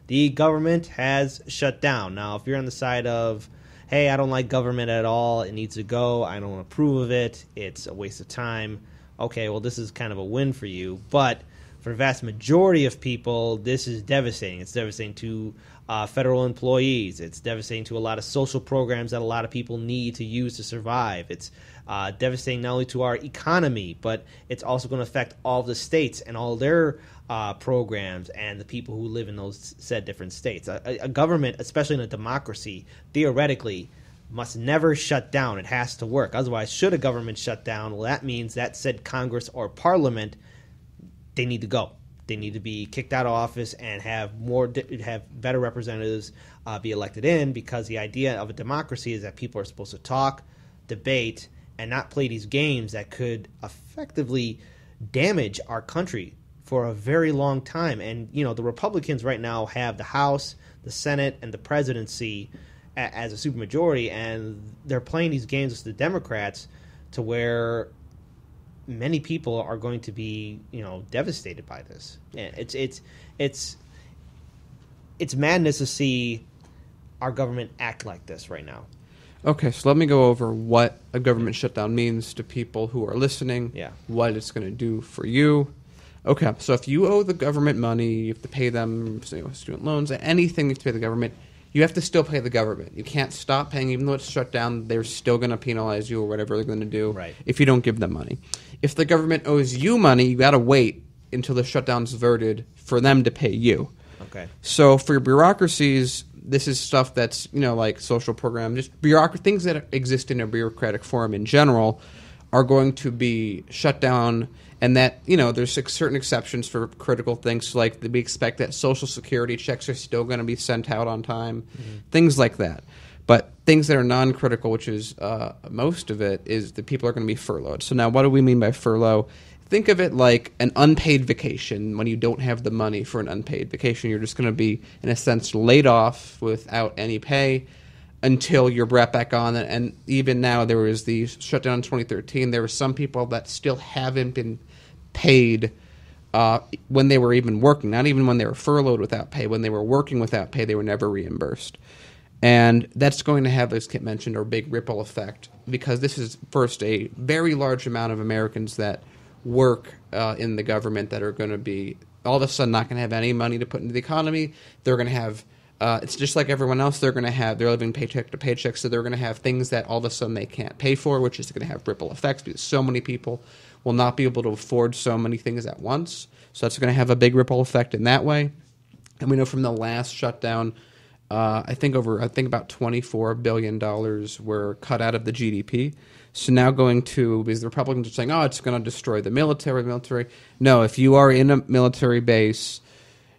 the government has shut down. Now, if you're on the side of, hey, I don't like government at all, it needs to go, I don't approve of it, it's a waste of time, okay, well, this is kind of a win for you. But for the vast majority of people, this is devastating. It's devastating to federal employees. It's devastating to a lot of social programs that a lot of people need to use to survive. It's devastating not only to our economy, but it's also going to affect all the states and all their programs and the people who live in those said different states. A government, especially in a democracy, theoretically, must never shut down. It has to work. Otherwise, should a government shut down, well, that means that said Congress or Parliament, they need to go. They need to be kicked out of office and have better representatives be elected in, because the idea of a democracy is that people are supposed to talk, debate, and not play these games that could effectively damage our country for a very long time. And, you know, the Republicans right now have the House, the Senate, and the presidency as a supermajority, and they're playing these games with the Democrats to where many people are going to be, you know, devastated by this. It's madness to see our government act like this right now. Okay, so let me go over what a government shutdown means to people who are listening, what it's going to do for you. Okay, so if you owe the government money, you have to pay them, student loans, anything you have to pay the government, you have to still pay the government. You can't stop paying, even though it's shut down, they're still going to penalize you or whatever they're going to do if you don't give them money. If the government owes you money, you got to wait until the shutdown's averted for them to pay you. Okay. So for bureaucracies, this is stuff that's, you know, like social programs, just things that exist in a bureaucratic form in general are going to be shut down, and that, you know, there's certain exceptions for critical things, like we expect that Social Security checks are still going to be sent out on time, things like that. But things that are non-critical, which is most of it, is that people are going to be furloughed. So now what do we mean by furlough? Think of it like an unpaid vacation. When you don't have the money for an unpaid vacation, you're just going to be, in a sense, laid off without any pay until you're brought back on. And even now, there was the shutdown in 2013. There were some people that still haven't been paid when they were even working, not even when they were furloughed without pay. When they were working without pay, they were never reimbursed. And that's going to have, as Kit mentioned, a big ripple effect, because this is, first, a very large amount of Americans that work in the government that are going to be all of a sudden not going to have any money to put into the economy. They're going to have it's just like everyone else. They're living paycheck to paycheck, so they're going to have things that all of a sudden they can't pay for, which is going to have ripple effects, because so many people will not be able to afford so many things at once. So that's going to have a big ripple effect in that way. And we know from the last shutdown, I think about $24 billion were cut out of the GDP. So now because the Republicans are saying, oh, it's going to destroy the military. No, if you are in a military base,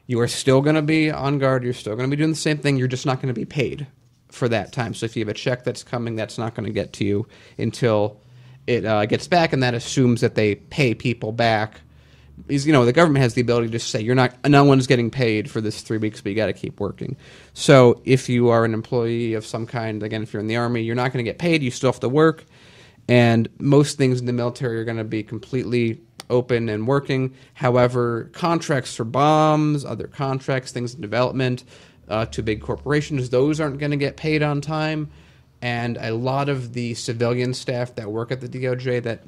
you are still going to be on guard. You're still going to be doing the same thing. You're just not going to be paid for that time. So if you have a check that's coming, that's not going to get to you until it gets back, and that assumes that they pay people back. Because, you know, the government has the ability to say no one's getting paid for this 3 weeks, but you got to keep working. So if you are an employee of some kind, again, if you're in the Army, you're not going to get paid. You still have to work. And most things in the military are going to be completely open and working. However, contracts for bombs, other contracts, things in development to big corporations, those aren't going to get paid on time. And a lot of the civilian staff that work at the DOJ that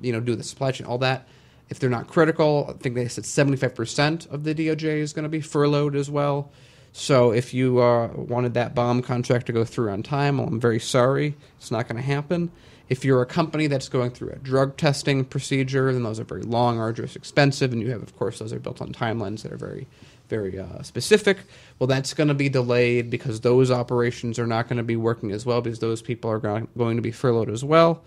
do the supply chain, all that, if they're not critical, I think they said 75% of the DOJ is going to be furloughed as well. So if you wanted that bomb contract to go through on time, well, I'm very sorry. It's not going to happen. If you're a company that's going through a drug testing procedure, then those are very long, arduous, expensive, and you have, of course, those are built on timelines that are very, very specific. Well, that's going to be delayed because those operations are not going to be working as well, because those people are going to be furloughed as well.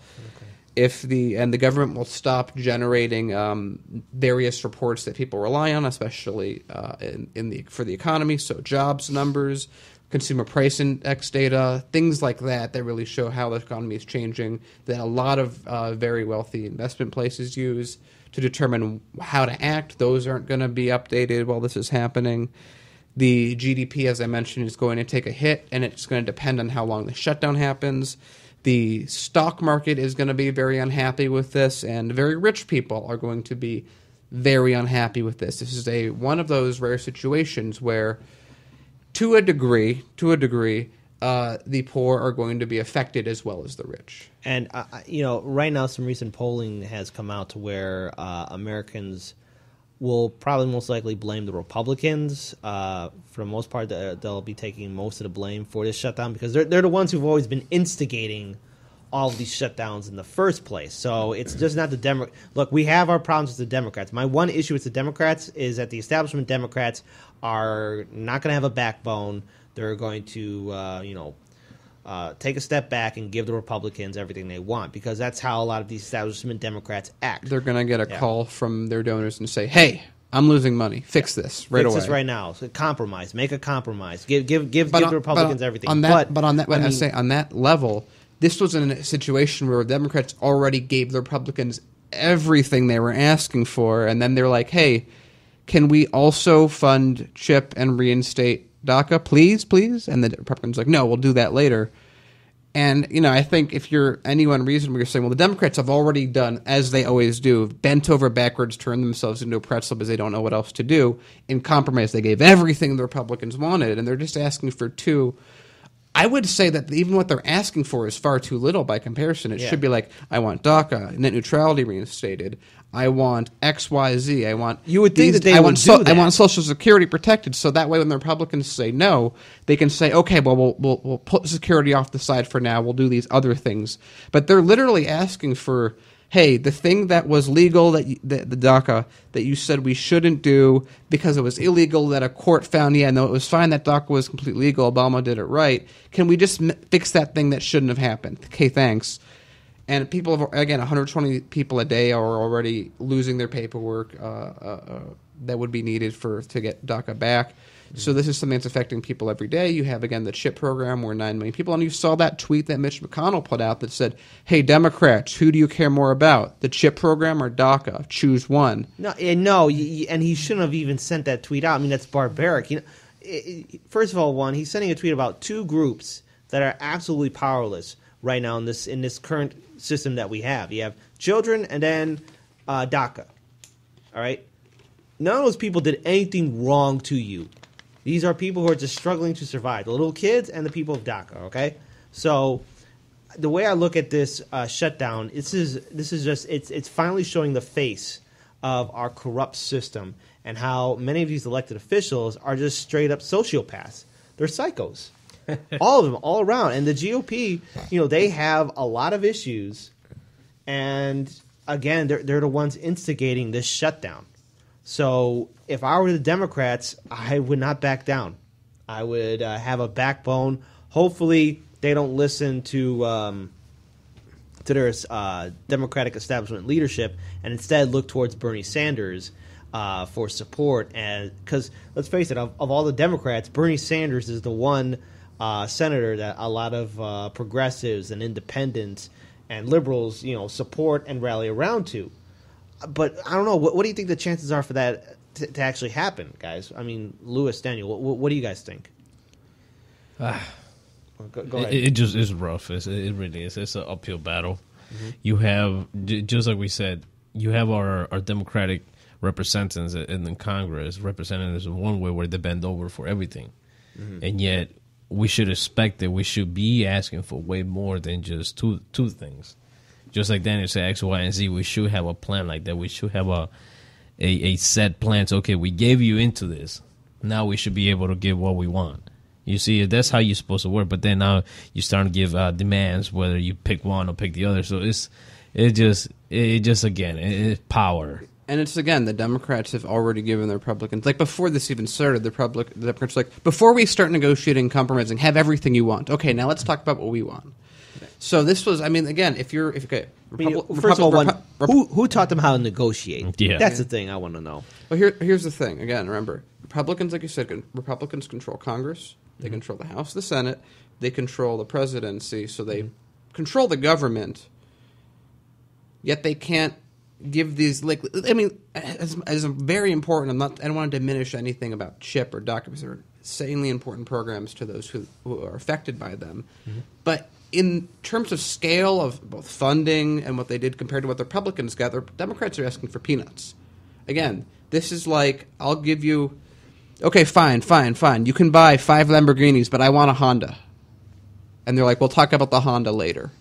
Okay. The government will stop generating various reports that people rely on, especially for the economy, so jobs numbers, consumer price index data, things like that really show how the economy is changing, that a lot of very wealthy investment places use to determine how to act. Those aren't going to be updated while this is happening. The GDP, as I mentioned, is going to take a hit, and it's going to depend on how long the shutdown happens. The stock market is going to be very unhappy with this, and very rich people are going to be very unhappy with this. This is one of those rare situations where to a degree, the poor are going to be affected as well as the rich. And right now, some recent polling has come out to where Americans will probably most likely blame the Republicans. For the most part, they'll be taking most of the blame for this shutdown because they're the ones who've always been instigating all of these shutdowns in the first place. So it's just not the Democrats. Look, we have our problems with the Democrats. My one issue with the Democrats is that the establishment Democrats are not going to have a backbone. They're going to, take a step back and give the Republicans everything they want because that's how a lot of these establishment Democrats act. They're going to get a call from their donors and say, "Hey, I'm losing money. Fix this right away. Fix this right now. So compromise. Make a compromise. Give the Republicans everything." On that level, this was in a situation where Democrats already gave the Republicans everything they were asking for, and then they're like, "Hey, can we also fund CHIP and reinstate DACA, please? And the Republicans are like, "No, we'll do that later." And, I think if you're anyone reasonable, you're saying, well, the Democrats have already done, as they always do, bent over backwards, turned themselves into a pretzel because they don't know what else to do. In compromise, they gave everything the Republicans wanted, and they're just asking for two. I would say that even what they're asking for is far too little by comparison. It should be like, I want DACA, net neutrality reinstated. I want X, Y, Z. I want you would think that they would do that. I want Social Security protected, so that way when the Republicans say no, they can say, okay, well, we'll put security off the side for now. We'll do these other things. But they're literally asking for, hey, the thing that was legal, the DACA, that you said we shouldn't do because it was illegal, that a court found, no, it was fine that DACA was completely legal, Obama did it right. Can we just fix that thing that shouldn't have happened? Okay, thanks. And people, again, 120 people a day are already losing their paperwork that would be needed to get DACA back. Mm-hmm. So this is something that's affecting people every day. You have, again, the CHIP program where 9 million people, and you saw that tweet that Mitch McConnell put out that said, hey, Democrats, who do you care more about, the CHIP program or DACA? Choose one. No, and he shouldn't have even sent that tweet out. I mean, that's barbaric. First of all, he's sending a tweet about two groups that are absolutely powerless right now in this current system that we have. You have children and then DACA. All right? None of those people did anything wrong to you. These are people who are just struggling to survive. The little kids and the people of DACA, okay? So the way I look at this shutdown, this is just it's finally showing the face of our corrupt system and how many of these elected officials are just straight up sociopaths. They're psychos. All of them, all around. And the GOP, they have a lot of issues. And, again, they're the ones instigating this shutdown. So if I were the Democrats, I would not back down. I would have a backbone. Hopefully they don't listen to their Democratic establishment leadership and instead look towards Bernie Sanders for support. And because, let's face it, of all the Democrats, Bernie Sanders is the one senator that a lot of progressives and independents and liberals, support and rally around to. But I don't know. What do you think the chances are for that to actually happen, guys? I mean, Lewis, Daniel, what do you guys think? Go ahead. It just is rough. It really is. It's an uphill battle. Mm-hmm. You have, just like we said, you have our Democratic representatives in the Congress, representatives in one way where they bend over for everything. Mm-hmm. And yet we should expect that we should be asking for way more than just two things. Just like Daniel said, X, Y, and Z, we should have a plan like that. We should have a set plan. So, okay, we gave you into this. Now we should be able to give what we want. You see, that's how you're supposed to work. But then now you start to give demands, whether you pick one or pick the other. So it's power. And it's, again, the Democrats have already given the Republicans, like before this even started, the Democrats were like, before we start negotiating, compromising, have everything you want. Okay, now let's talk about what we want. So this was, I mean, again, first of all, who taught them how to negotiate? Yeah. That's the thing I want to know. Well, here's the thing. Again, remember, Republicans, like you said, Republicans control Congress. They control the House, the Senate. They control the presidency. So they control the government. Yet they can't give these, like, I mean, as very important. I don't want to diminish anything about CHIP or DACA because they're insanely important programs to those who are affected by them. Mm-hmm. But in terms of scale of both funding and what they did compared to what the Republicans got, the Democrats are asking for peanuts. Again, this is like, I'll give you okay, fine. You can buy 5 Lamborghinis, but I want a Honda. And they're like, we'll talk about the Honda later.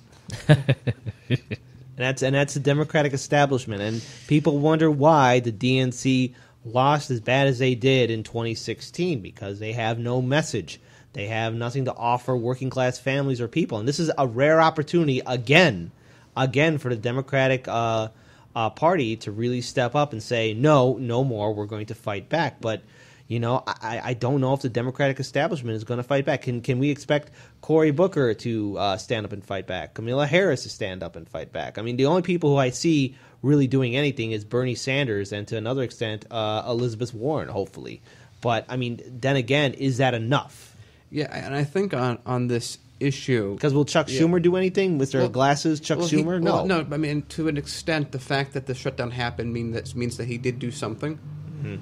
And that's the Democratic establishment. And people wonder why the DNC lost as bad as they did in 2016, because they have no message. They have nothing to offer working class families or people. And this is a rare opportunity again for the Democratic Party to really step up and say, no more, we're going to fight back. But I don't know if the Democratic establishment is going to fight back. Can we expect Cory Booker to stand up and fight back? Kamala Harris to stand up and fight back? I mean, the only people who I see really doing anything is Bernie Sanders and, to another extent, Elizabeth Warren, hopefully. But, I mean, then again, is that enough? Yeah, and I think on this issue... Because will Chuck Schumer do anything? Mr. Glasses, Chuck Schumer? No. No, I mean, to an extent, the fact that the shutdown happened means that he did do something.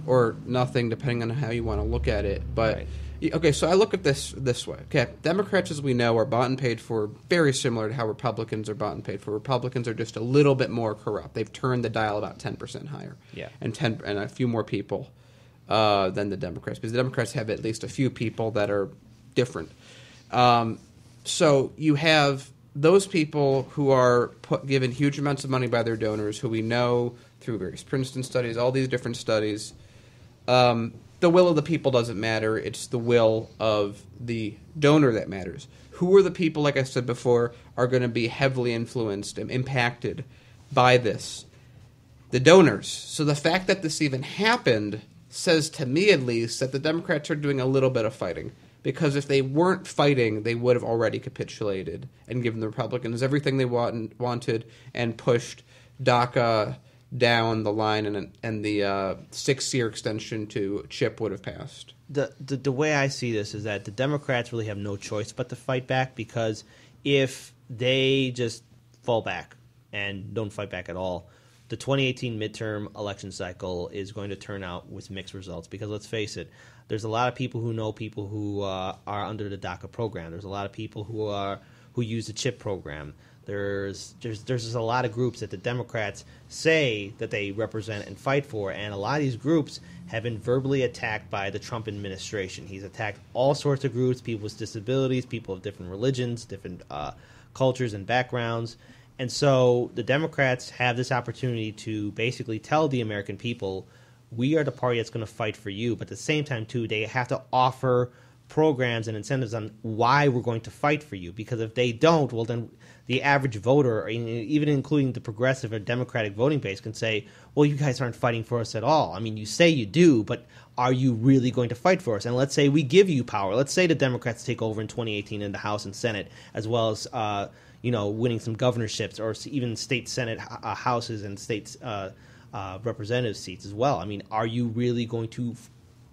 Or nothing, depending on how you want to look at it. But okay, so I look at this way. Okay, Democrats, as we know, are bought and paid for, very similar to how Republicans are bought and paid for. Republicans are just a little bit more corrupt. They've turned the dial about 10% higher. Yeah, and a few more people than the Democrats, because the Democrats have at least a few people that are different. So you have those people who are given huge amounts of money by their donors, who we know through various Princeton studies, all these different studies. The will of the people doesn't matter. It's the will of the donor that matters. Who are the people, like I said before, are going to be heavily influenced and impacted by this? The donors. So the fact that this even happened says, to me at least, that the Democrats are doing a little bit of fighting. Because if they weren't fighting, they would have already capitulated and given the Republicans everything they wanted and pushed DACA down the line, and the 6-year extension to CHIP would have passed. The way I see this is that the Democrats really have no choice but to fight back, because if they just fall back and don't fight back at all, the 2018 midterm election cycle is going to turn out with mixed results. Because let's face it, there's a lot of people who know people who are under the DACA program. There's a lot of people who use the CHIP program. There's just a lot of groups that the Democrats say that they represent and fight for, and a lot of these groups have been verbally attacked by the Trump administration. He's attacked all sorts of groups, people with disabilities, people of different religions, different cultures and backgrounds. And so the Democrats have this opportunity to basically tell the American people, we are the party that's going to fight for you. But at the same time, too, they have to offer programs and incentives on why we're going to fight for you. Because if they don't, well, then the average voter, even including the progressive or Democratic voting base, can say, well, you guys aren't fighting for us at all. I mean, you say you do, but are you really going to fight for us? And let's say we give you power. Let's say the Democrats take over in 2018 in the House and Senate, as well as winning some governorships or even state Senate houses and state representative seats as well. I mean, are you really going to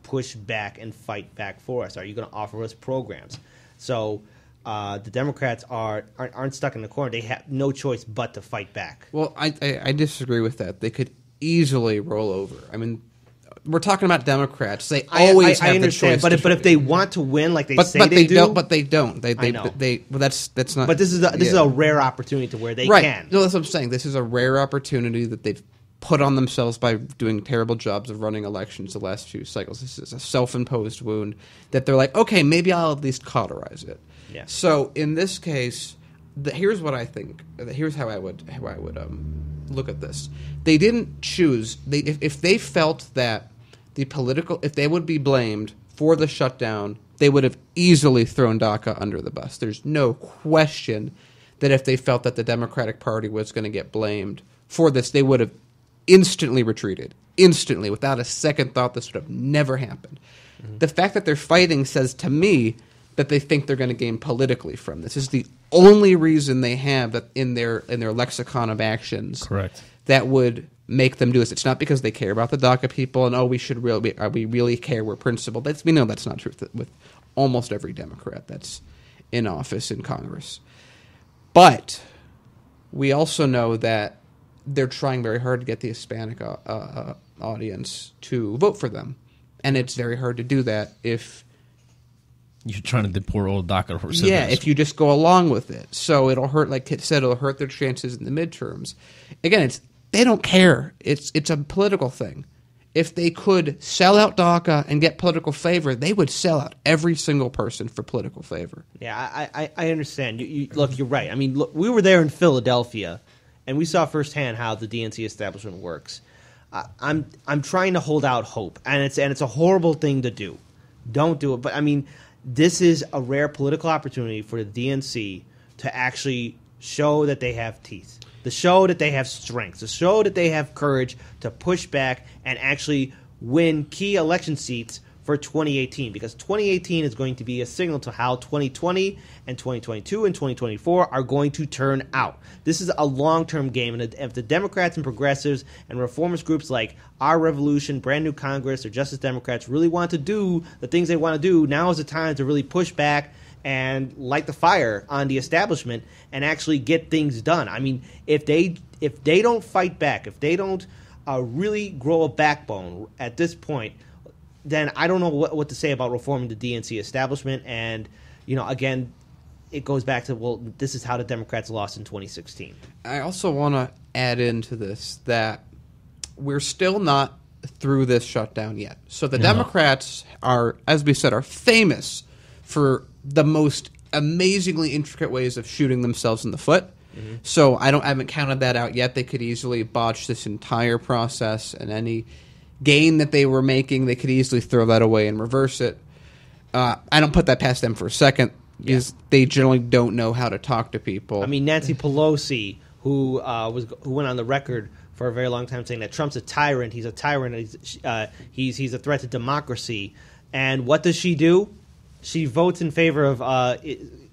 push back and fight back for us? Are you going to offer us programs? So the Democrats aren't stuck in the corner. They have no choice but to fight back. Well, I disagree with that. They could easily roll over. I mean, we're talking about Democrats. They always have the choice. But if they want to win, like they say but they do, but they don't. I know. Well, that's not. But this is a rare opportunity to where they can. No, that's what I'm saying. This is a rare opportunity that they've put on themselves by doing terrible jobs of running elections the last few cycles. This is a self-imposed wound that they're like, okay, maybe I'll at least cauterize it. Yeah. So in this case, here's what I think. Here's how I would look at this. They didn't choose. If they felt that if they would be blamed for the shutdown, they would have easily thrown DACA under the bus. There's no question that if they felt that the Democratic Party was going to get blamed for this, they would have instantly retreated. Instantly, without a second thought. This would have never happened. Mm-hmm. The fact that they're fighting says to me that they think they're going to gain politically from this. This is the only reason they have that in their lexicon of actions. Correct. That would make them do this. It's not because they care about the DACA people and we really care, we're principled. We know that's not true with almost every Democrat that's in office in Congress. But we also know that they're trying very hard to get the Hispanic audience to vote for them, and it's very hard to do that if you're trying to deport old DACA residents. Yeah, if you just go along with it. So it'll hurt, like Kit said, it'll hurt their chances in the midterms. Again, they don't care. It's a political thing. if they could sell out DACA and get political favor, they would sell out every single person for political favor. Yeah, I understand. Look, you're right. I mean, look, we were there in Philadelphia, and we saw firsthand how the DNC establishment works. I'm trying to hold out hope, and it's a horrible thing to do. Don't do it. But I mean, this is a rare political opportunity for the DNC to actually show that they have teeth, to show that they have strength, to show that they have courage to push back and actually win key election seats for 2018, because 2018 is going to be a signal to how 2020 and 2022 and 2024 are going to turn out. This is a long-term game, and if the Democrats and progressives and reformist groups like Our Revolution, Brand New Congress, or Justice Democrats really want to do the things they want to do, now is the time to really push back and light the fire on the establishment and actually get things done. I mean, if they don't fight back, if they don't really grow a backbone at this point, then I don't know what to say about reforming the DNC establishment. And, again, it goes back to, well, this is how the Democrats lost in 2016. I also want to add into this that we're still not through this shutdown yet. So the Democrats are, as we said, are famous for the most amazingly intricate ways of shooting themselves in the foot. Mm-hmm. So I haven't counted that out yet. They could easily botch this entire process, and any gain that they were making, they could easily throw that away and reverse it. I don't put that past them for a second, because they generally don't know how to talk to people. I mean, Nancy Pelosi, who went on the record for a very long time saying that Trump's a tyrant. He's a tyrant. He's a threat to democracy. And what does she do? She votes in favor of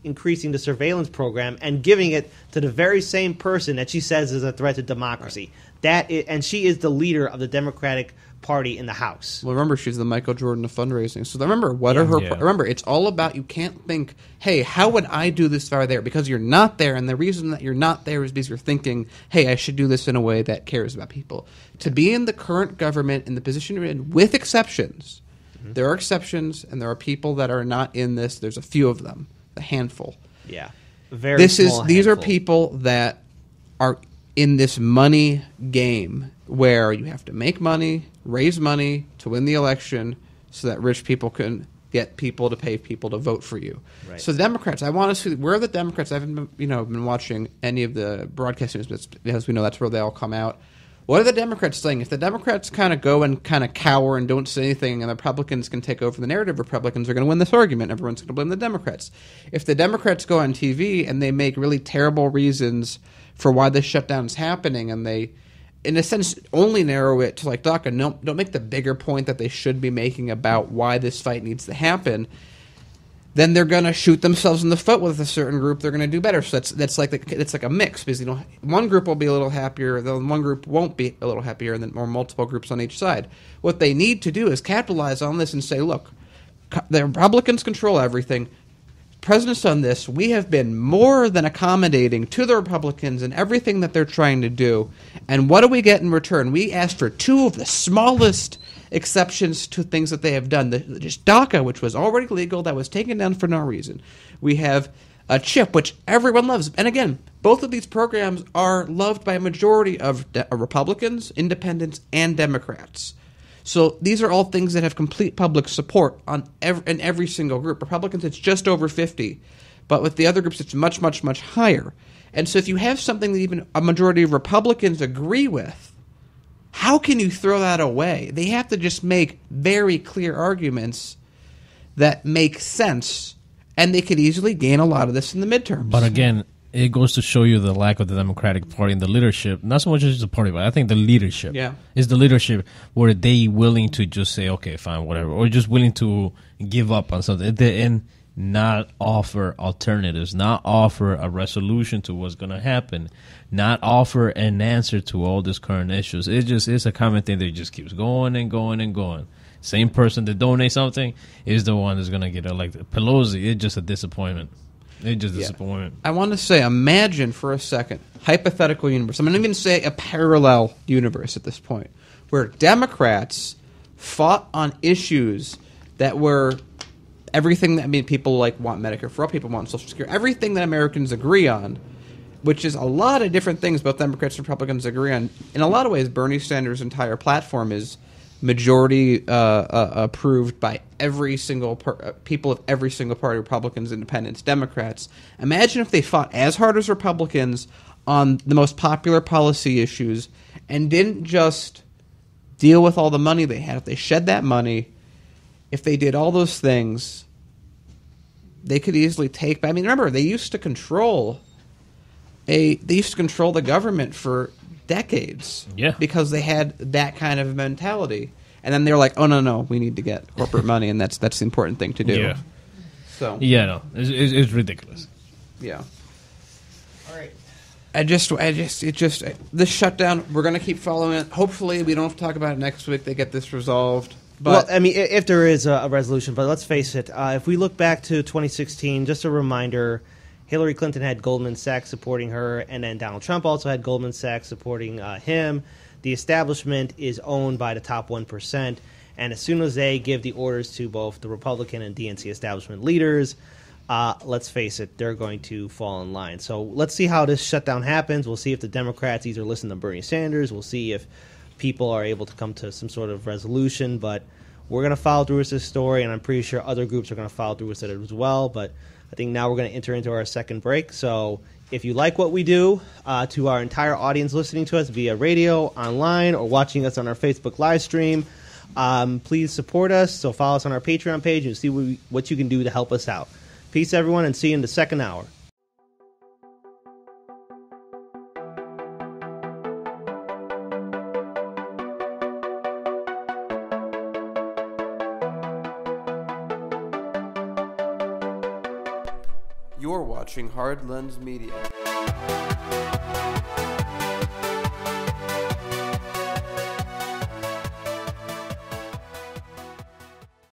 increasing the surveillance program and giving it to the very same person that she says is a threat to democracy. Right. And she is the leader of the Democratic Party in the House. Well, remember, she's the Michael Jordan of fundraising. So remember, remember, it's all about, you can't think, hey, how would I do this if I were there? Because you're not there, and the reason that you're not there is because you're thinking, hey, I should do this in a way that cares about people. To be in the current government, in the position you're in, with exceptions, there are exceptions, and there are people that are not in this. There's a few of them, a handful. Yeah, These are people that are in this money game where you have to make money, raise money to win the election, so that rich people can get people to pay people to vote for you. Right. So the Democrats, I want to see where are the Democrats. I haven't been watching any of the broadcast news, but as we know, that's where they all come out. What are the Democrats saying? If the Democrats kind of go and kind of cower and don't say anything, and the Republicans can take over the narrative, Republicans are going to win this argument. Everyone's going to blame the Democrats. If the Democrats go on TV and they make really terrible reasons for why this shutdown is happening, and they, in a sense, only narrow it to like DACA, don't make the bigger point that they should be making about why this fight needs to happen, then they're going to shoot themselves in the foot with a certain group. They're going to do better. So it's like a mix, because one group will be a little happier, then one group won't be a little happier, and then more multiple groups on each side. What they need to do is capitalize on this and say, look, the Republicans control everything. President's done this. We have been more than accommodating to the Republicans in everything that they're trying to do. And what do we get in return? We asked for two of the smallest exceptions to things that they have done. Just DACA, which was already legal, that was taken down for no reason. We have a chip, which everyone loves. And again, both of these programs are loved by a majority of Republicans, independents, and Democrats. So these are all things that have complete public support in every single group. Republicans, it's just over 50. But with the other groups, it's much, much, much higher. And so if you have something that even a majority of Republicans agree with, how can you throw that away? They have to just make very clear arguments that make sense, and they could easily gain a lot of this in the midterms. But again, it goes to show you the lack of the Democratic Party and the leadership. Not so much as the party, but I think the leadership. Yeah. Is the leadership, were they willing to just say, okay, fine, whatever, or just willing to give up on something and not offer alternatives, not offer a resolution to what's going to happen, not offer an answer to all these current issues. It's a common thing that just keeps going and going and going. Same person that donates something is the one that's going to get elected. Pelosi, it's just a disappointment. It's just a disappointment. I want to say, imagine for a second, hypothetical universe. I'm going to even say a parallel universe at this point, where Democrats fought on issues that were everything that people want Medicare for all, people want Social Security, everything that Americans agree on, which is a lot of different things both Democrats and Republicans agree on. In a lot of ways, Bernie Sanders' entire platform is majority approved by every single people of every single party, Republicans, Independents, Democrats. Imagine if they fought as hard as Republicans on the most popular policy issues and didn't just deal with all the money they had. If they shed that money, if they did all those things, they could easily take. I mean, remember, they used to control the government for decades. Yeah. Because they had that kind of mentality. And then they're like, oh, no, we need to get corporate money, and that's the important thing to do. Yeah. So. Yeah, no, it's ridiculous. Yeah. All right. This shutdown, we're going to keep following it. Hopefully, we don't have to talk about it next week. They get this resolved. But, well, I mean, if there is a resolution, but let's face it, if we look back to 2016, just a reminder, Hillary Clinton had Goldman Sachs supporting her, and then Donald Trump also had Goldman Sachs supporting him. The establishment is owned by the top 1%, and as soon as they give the orders to both the Republican and DNC establishment leaders, let's face it, they're going to fall in line. So let's see how this shutdown happens. We'll see if the Democrats either listen to Bernie Sanders. We'll see if people are able to come to some sort of resolution, but we're going to follow through with this story, and I'm pretty sure other groups are going to follow through with it as well. But I think now we're going to enter into our second break. So if you like what we do, to our entire audience listening to us via radio, online, or watching us on our Facebook live stream, please support us. So follow us on our Patreon page and see what you can do to help us out. Peace, everyone, and see you in the second hour. You're watching Hard Lens Media.